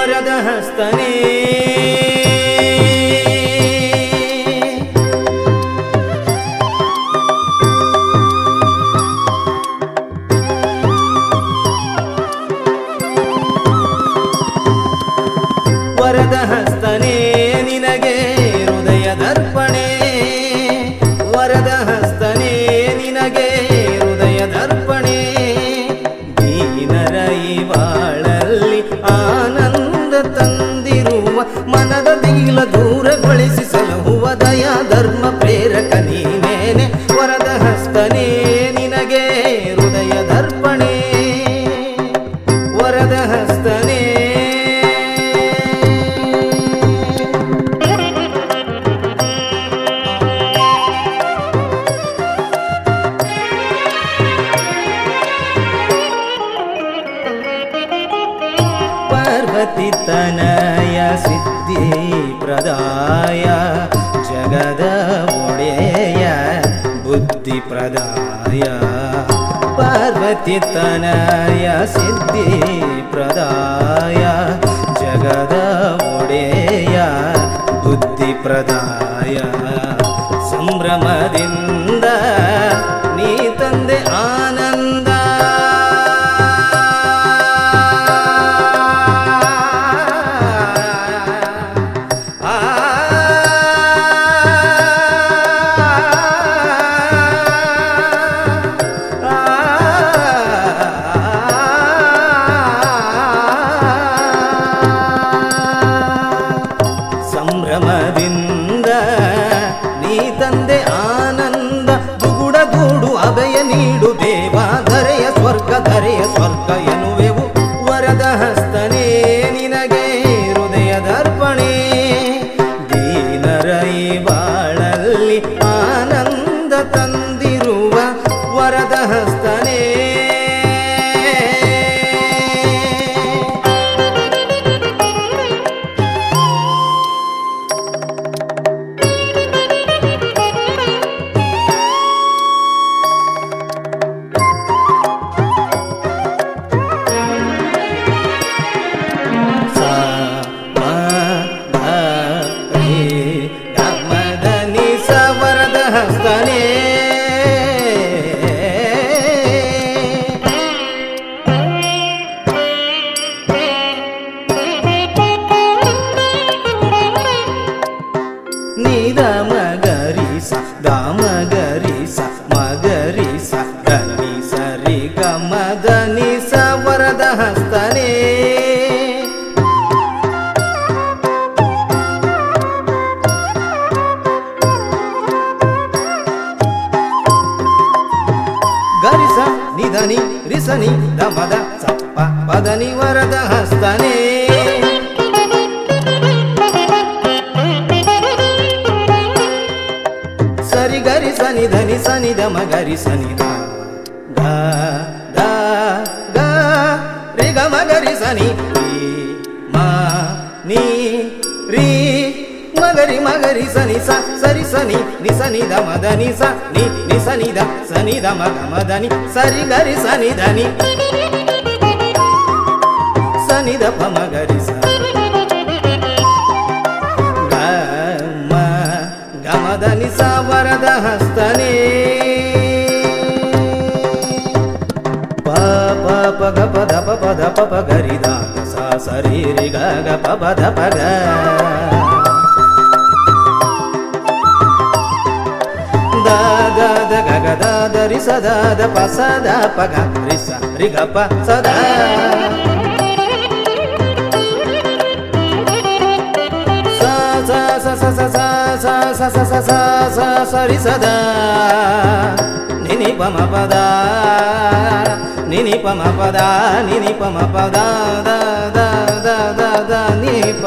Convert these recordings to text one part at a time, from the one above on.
ವರದ ಹಸ್ತನೇ ವರದ ಹಸ್ತನೇ ನಿನಗೆ ಹೃದಯ ದರ್ಪಣೆ ವರದ ಹಸ್ತನೇ ನಿನಗೆ ಹೃದಯ ದರ್ಪಣೆ ದೀನರ ಈ ಬಾಳಲ್ಲಿ ಆನಂದ ತಂದಿರುವ ಮನದ ದಿಗಿಲ ದೂರಗೊಳಿಸಿ ಸಲಹುವ ದಯಾ ಧರ್ಮ ಪ್ರೇರಕ ನೀನೇನೆ ವರದ ಹಸ್ತನೇ ನಿನಗೆ ಹೃದಯ ದರ್ಪಣೆ ವರದ ಹಸ್ತನೇ ಪಾರ್ವತಿ ತನಯ ಸಿದ್ಧಿ ಪ್ರದಾಯ ಜಗದ ಒಡೆಯ ಬುದ್ಧಿ ಪ್ರದಾಯ ಪಾರ್ವತಿ ತನಯ ಸಿದ್ಧಿ ಪ್ರದಾಯ ಜಗದ ಒಡೆಯ ಬುದ್ಧಿ ಪ್ರದಾಯ ಸಂಭ್ರಮದಿಂದ ನೀ ತಂದೆ ಆನಂದ ಸಂಭ್ರಮದಿಂದ ನೀ ತಂದೆ ಆನಂದ ದುಗುಡಗೂಡು ಅಭಯ ನೀಡು ದೇವ ಧರೆಯ ಸ್ವರ್ಗ ಎನ್ನುವೆವು ವರದ ಹಸ್ತನೇ ನಿನಗೆ ಹೃದಯ ದರ್ಪಣೆ ದೀನರ ಈ ಬಾಳಲ್ಲಿ ಆನಂದ ತಂದಿರುವ ವರದ ಹಸ್ತನೇ ಹಸ್ತನೇ ನಿದ ಮಗರಿಸ ದಾಮಗರಿಸ ಮಗರಿಸ ಗನಿ ಸರಿ ಗಮದನಿಸ ವರದ ಹಸ್ತನೇ ಗರಿಸ ನಿಧನಿ ರಿಸನಿ ದಮದ ಸಪ್ಪ ಪದನಿ ವರದ ಹಸ್ತನೇ ಸರಿ ಗರಿ ಸನಿ ಧನಿ ಸನಿ ದಮ ಗರಿ ಸನಿ ದ ದ ಗ ರಿ ಗ ಮ ಗರಿ ಸನಿ ಮ ನೀ ರೀ ಮಗರಿ ಸನಿ ಸ ಸರಿ ಸನಿ ನಿ ಸನಿ ದ ಮದ ನಿ ಸ ನಿ ಸನಿ ದ ಸನಿ ದ ಮಗ ಮದ ನಿ ಸರಿ ಗರಿ ಸನಿ ದ ನಿ ಸನಿ ದ ಪ ಮಗರಿ ಸ ಗ ಮ ಗ ಮದ ನಿ ಸ ವರದ ಹಸ್ತನೇ ಪ ಪ ಪ ಗ ಪ ದ ಪ ಪ ದ ಪ ಪ ಗರಿ ದ ಸ ಸರಿ ರಿ ಗ ಗ ಪ ಪ ದ ಪ ಗ ದ ದ ದ ಗ ಗ ದ ದ ರಿ ಸ ದ ದ ಪ ಸ ದ ಪ ಗ ರಿ ಸ ರಿ ಗ ಪ ಸ ದ ಸ ಸ ಸ ಸ ಸ ಸ ಸ ಸ ಸ ಸ ಸ ಸ ರಿ ಸ ದ ನಿ ನಿ ಪ ಮ ಪ ದ ನಿ ನಿ ಪ ಮ ಪ ದ ನಿ ನಿ ಪ ಮ ಪ the the the the the the ನಿ ಪ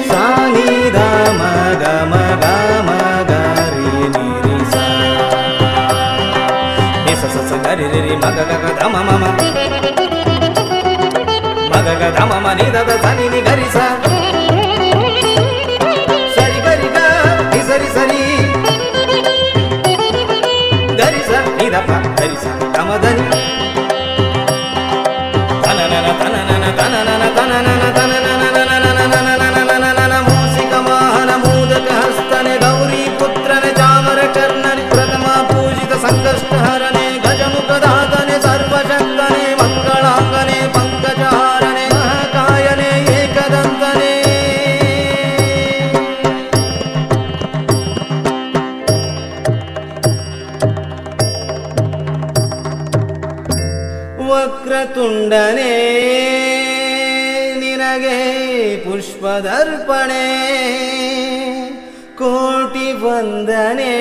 ಸಾ ನಿ ದ ಮ ಗ ಮ ಗ ಮ ಗ ರಿ ನಿ ರಿ ಸ ನಿ ಸ ಸ ಸ ಗ ರಿ ರಿ ರಿ ಮ ಗ ಗ ಗ ದ ಮ ಮ ಮ ಮ ಗ ಗ ದ ಮ ಮ ನಿ ದ ದ ಸ ನಿ ನಿ ಗ ರಿ ಸ ಸರಿ ಗ ರಿ ಗ ನಿ ಸರಿ ಸರಿ ಗ ರಿ ಸ ನಿ ದ ಪ ಗ ರಿ ಸ ಗ ಮ ದ ನಿ ತನ ನನ ತನ ನನ ತನ ನನ ತನ ನನ ತನ ನನ ನನ ನನ ನನ ನನ ನನ ನನ ಮೂಸಿಕ ವಾಹನ ಮೋದಕ ಹಸ್ತನೆ ಗೌರಿ ಪುತ್ರನೆ ಚಾಮರ ಕರ್ಣನೆ ಪ್ರಥಮ ಪೂಜಿತ ಸಂಕಷ್ಟ ಹರನೆ ಗಜಮುಖದಾತನೆ ಸರ್ವಶಕ್ತನೆ ಮಂಗಳಾಂಗನೆ ಪಂಕಜಹಾರನೆ ಮಹಾಕಾಯನೆ ಏಕದಂತನೆ ವಕ್ರತುಂಡನೆ ನಿನಗೆ ಪುಷ್ಪದರ್ಪಣೆ ಕೋಟಿ ವಂದನೆ